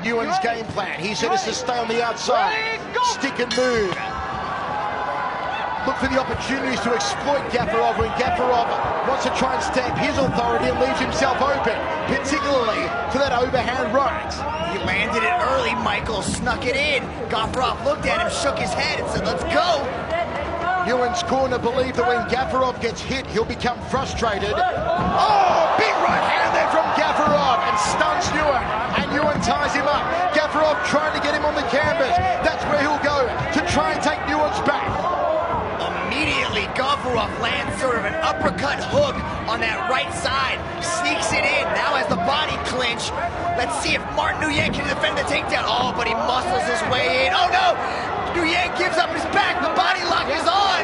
Nguyen's game plan. He said it's to stay on the outside, stick and move. Look for the opportunities to exploit Gafarov when Gafarov wants to try and stamp his authority and leaves himself open, particularly to that overhand right. He landed it early, Michael snuck it in. Gafarov looked at him, shook his head and said, let's go. Nguyen's corner believe that when Gafarov gets hit, he'll become frustrated. Oh, big right hand there from Gafarov and stuns Nguyen. And Nguyen ties him up. Gafarov trying to get him on the canvas. That's where he'll go to try and take Nguyen's back. Immediately, Gafarov lands sort of an uppercut hook on that right side, sneaks it in, now has the body clinch. Let's see if Martin Nguyen can defend the takedown. Oh, but he muscles his way in. Oh no! Nguyen gives up his back, the body lock is on!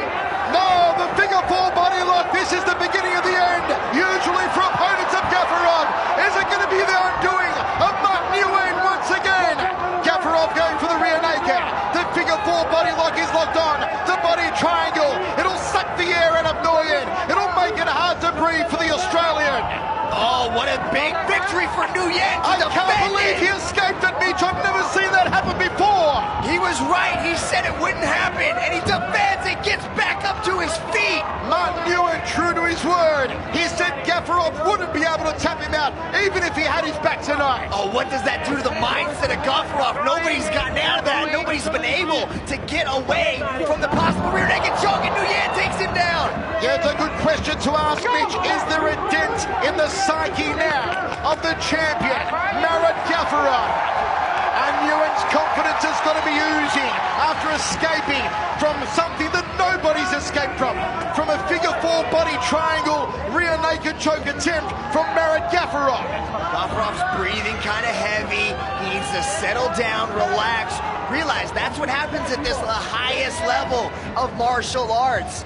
No, the figure four body lock, this is the beginning of the end. Usually for opponents of Gafarov, is it going to be the undoing of Martin Nguyen once again? Gafarov going for the rear naked. The figure four body lock is locked on. The body triangle. It'll suck the air out of Nguyen. It'll make it hard to breathe for the Australian. Oh, what a big victory for Nguyen. I can't believe he escaped it, Mitch. I've never seen that happen before. He was right. He said it wouldn't happen, and he defends and gets back up to his feet. Martin Nguyen, true to his word. He said Gafarov wouldn't be able to tap him out, even if he had his back tonight. Oh, what does that do to the mindset of Gafarov? Nobody's gotten out of that. Nobody's been able to get away from the possible rear naked choke, and Nguyen takes him down. Yeah, it's a good question to ask, Mitch. Is there a dent in the psyche now of the champion, Marat Gafarov? And Nguyen's confidence is going to be oozing after escaping from something that nobody's escaped from a figure four body triangle rear naked choke attempt from Marat Gafarov. Gafarov's breathing kind of heavy. He needs to settle down, relax, realize that's what happens at this highest level of martial arts.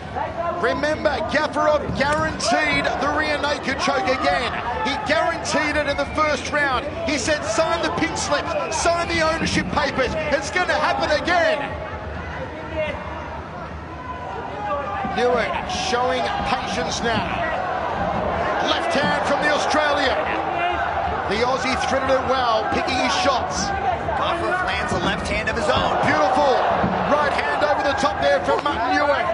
Remember, Gafarov guaranteed the rear naked choke again. He guaranteed it in the first round. He said, sign the pink slips, sign the ownership papers. It's going to happen again. Nguyen showing patience now. Left hand from the Australian. The Aussie threaded it well, picking his shots. Gafarov lands a left hand of his own. Beautiful. Right hand over the top there from Martin Nguyen.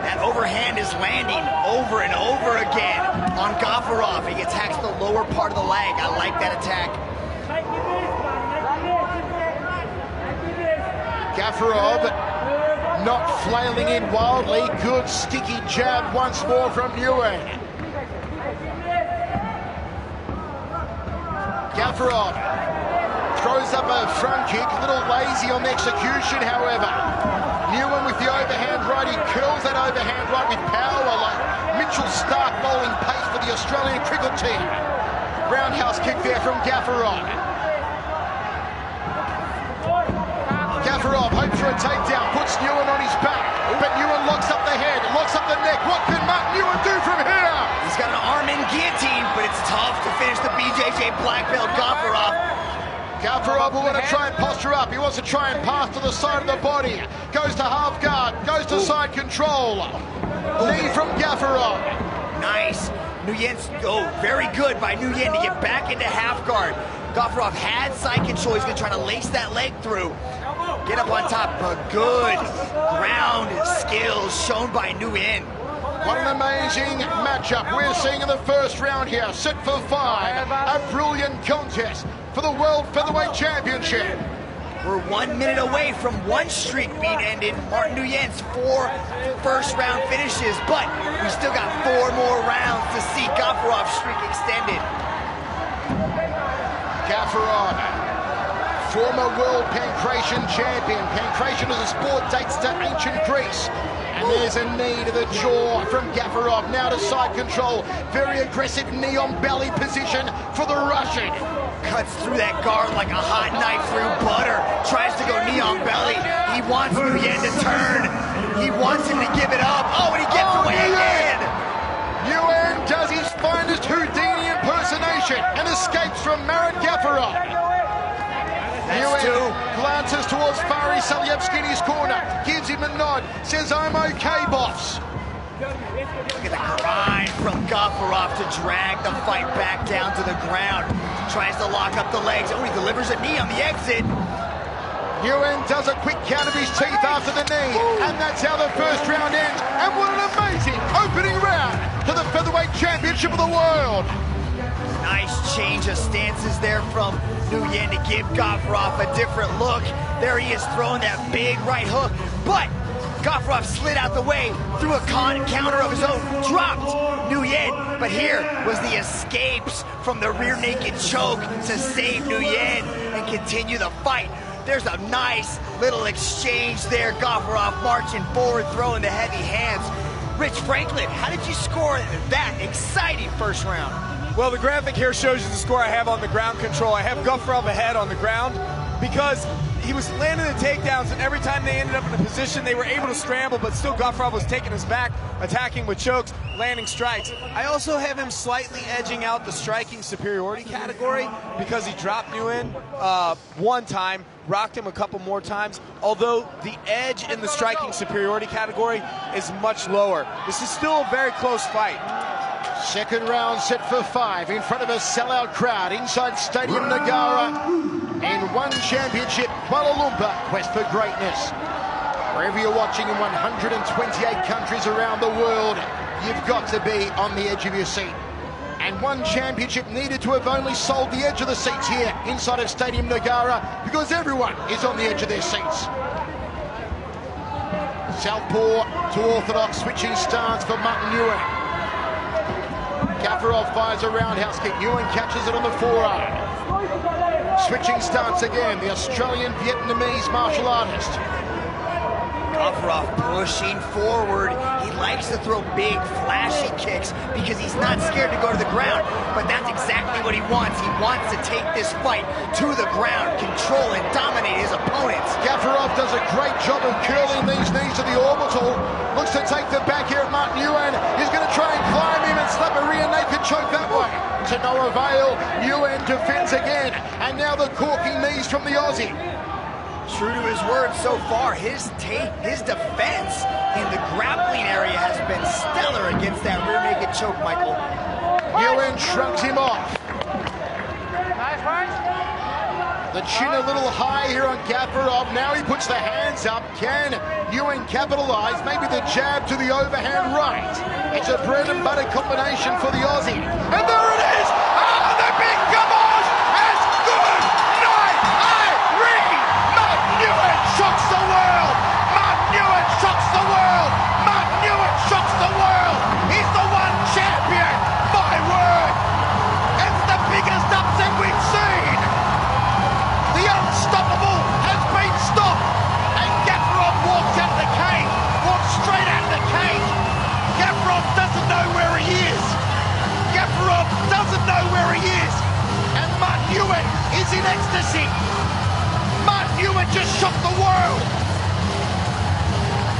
That overhand is landing over and over again on Gafarov. He attacks the lower part of the leg. I like that attack. Gafarov not flailing in wildly. Good sticky jab once more from Nguyen. Gafarov throws up a front kick, a little lazy on the execution, however. Nguyen with the overhand right, he curls that overhand right with power like Mitchell Stark bowling pace for the Australian cricket team. Roundhouse kick there from Gafarov. Gafarov hopes for a takedown, puts Nguyen on his back, but Nguyen locks up the head, locks up the neck. What can Martin Nguyen do from here? He's got an arm in guillotine, but it's tough to finish the BJJ black belt Gafarov. Gafarov will want to try and posture up. He wants to try and pass to the side of the body. Goes to half guard, goes to side control. Knee from Gafarov. Nice. Nguyen's, very good by Nguyen to get back into half guard. Gafarov had side control. He's going to try to lace that leg through. Get up on top, but good ground skills shown by Nguyen. What an amazing matchup we're seeing in the first round here. Set for 5. A brilliant contest for the World Featherweight Championship. We're 1 minute away from one streak being ended. Martin Nguyen's 4 first round finishes, but we still got 4 more rounds to see Gafarov's streak extended. Gafarov, former world pancration champion. Pancration as a sport dates to ancient Greece. And there's a knee to the jaw from Gafarov. Now to side control. Very aggressive knee on belly position for the Russian. Cuts through that guard like a hot knife through butter. Tries to go knee on belly. He wants Nguyen to turn. He wants him to give it up. Oh, and he gets away again. Nguyen does his finest Houdini impersonation and escapes from Marat Gafarov. Nguyen glances towards Fari Salyevsky in his corner, gives him a nod, says, I'm okay, boss. Look at the grind from Gafarov to drag the fight back down to the ground. tries to lock up the legs. Oh, he delivers a knee on the exit. Nguyen does a quick count of his teeth after the knee, and that's how the first round ends. And what an amazing opening round to the Featherweight Championship of the world. Nice change of stances there from Nguyen to give Gafurov a different look. There he is throwing that big right hook, but Gafurov slid out the way, threw a counter of his own, dropped Nguyen, but here was the escapes from the rear naked choke to save Nguyen and continue the fight. There's a nice little exchange there. Gafurov marching forward, throwing the heavy hands. Rich Franklin, how did you score that exciting first round? Well, the graphic here shows you the score I have on the ground control. I have Gafurov ahead on the ground because he was landing the takedowns, and every time they ended up in a position, they were able to scramble, but still Gafurov was taking us back, attacking with chokes, landing strikes. I also have him slightly edging out the striking superiority category because he dropped Nguyen one time, rocked him a couple more times, although the edge in the striking superiority category is much lower. This is still a very close fight. Second round set for 5 in front of a sellout crowd inside Stadium Negara in One Championship, Kuala Lumpur, quest for greatness. Wherever you're watching in 128 countries around the world, you've got to be on the edge of your seat. And One Championship needed to have only sold the edge of the seats here inside of Stadium Negara because everyone is on the edge of their seats. Southpaw to orthodox, switching stance for Martin Nguyen. Gafurov fires a roundhouse kick. Nguyen catches it on the forearm. Switching stance again, the Australian-Vietnamese martial artist. Gafurov pushing forward. He likes to throw big, flashy kicks because he's not scared to go to the ground. But that's exactly what he wants. He wants to take this fight to the ground, control and dominate his opponents. Gafurov does a great job of curling these knees to the orbital. Looks to take the back here at Martin Nguyen. He's going to try and climb him and slap a rear naked choke that way. To no avail, Nguyen defends again. And now the corking knees from the Aussie. True to his word so far, his defense in the grappling area has been stellar against that rear naked choke, Michael. Nguyen shrugs him off. The chin a little high here on Gafurov. Now he puts the hands up. Can Nguyen capitalize? Maybe the jab to the overhand right. It's a bread and butter combination for the Aussie. And there it is! Ah, the big garbage has good night! Martin Nguyen shocks the world! Martin Nguyen shocks the world! Martin Nguyen shocks the world! He's the One Champion! My word! It's the biggest upset we've seen! The unstoppable has been stopped! And Gafurov walks out of the cage! Walks straight out of the cage! Gafurov doesn't know where he is! Gafurov doesn't know where he is! And Martin Nguyen is in ecstasy! Martin Nguyen just shocked the world!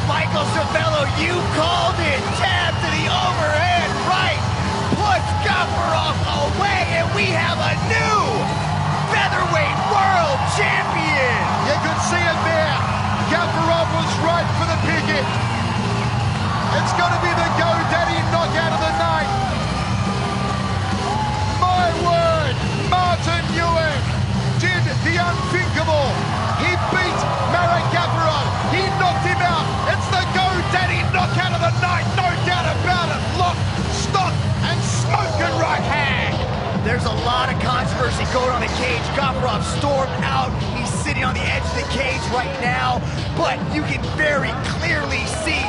Michael Cervello, you called it. Jab to the overhead right. Puts Gafurov away, and we have a new featherweight world champion. You could see it there. Gafurov was right for the picket. It's going to be the go-daddy knockout of the night. My word, Martin Nguyen did the unthinkable. He beat Marat Gafurov. He knocked him out. It's the go-daddy knockout of the night. No doubt about it. Lock, stock, and smoking right hand. There's a lot of controversy going on in the cage. Gafurov stormed out. He's sitting on the edge of the cage right now. But you can very clearly see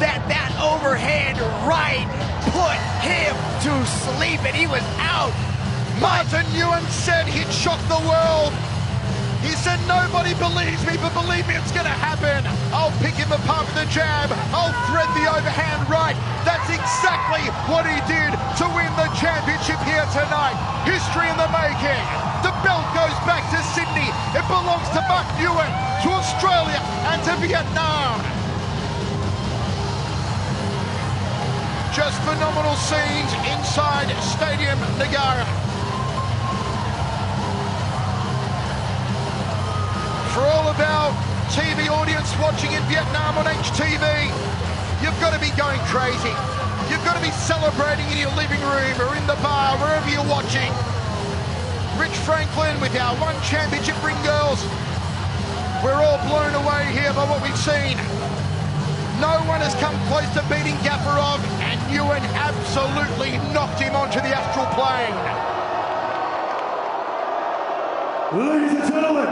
that overhand right put him to sleep, and he was out. Martin Nguyen said he'd shock the world. He said, nobody believes me, but believe me, it's going to happen. I'll pick him apart with the jab. I'll thread the overhand right. That's exactly what he did to win the championship here tonight. History in the making. The belt goes back to Sydney. It belongs to Martin Nguyen, to Australia, and to Vietnam. Just phenomenal scenes inside Stadium Negara. For all of our TV audience watching in Vietnam on HTV, you've got to be going crazy. You've got to be celebrating in your living room or in the bar, wherever you're watching. Rich Franklin with our one championship ring girls. We're all blown away here by what we've seen. No one has come close to beating Gafarov, and Nguyen absolutely knocked him onto the astral plane. Ladies and gentlemen,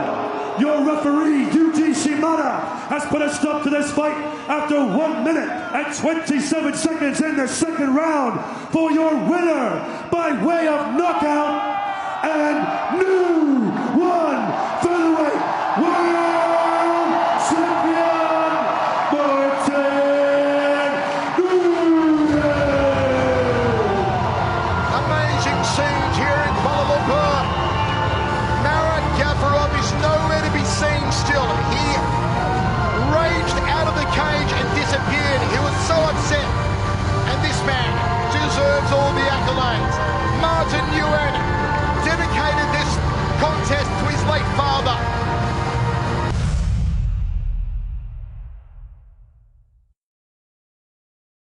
your referee, Yuji Shimada, has put a stop to this fight after 1 minute and 27 seconds in the second round for your winner by way of knockout and new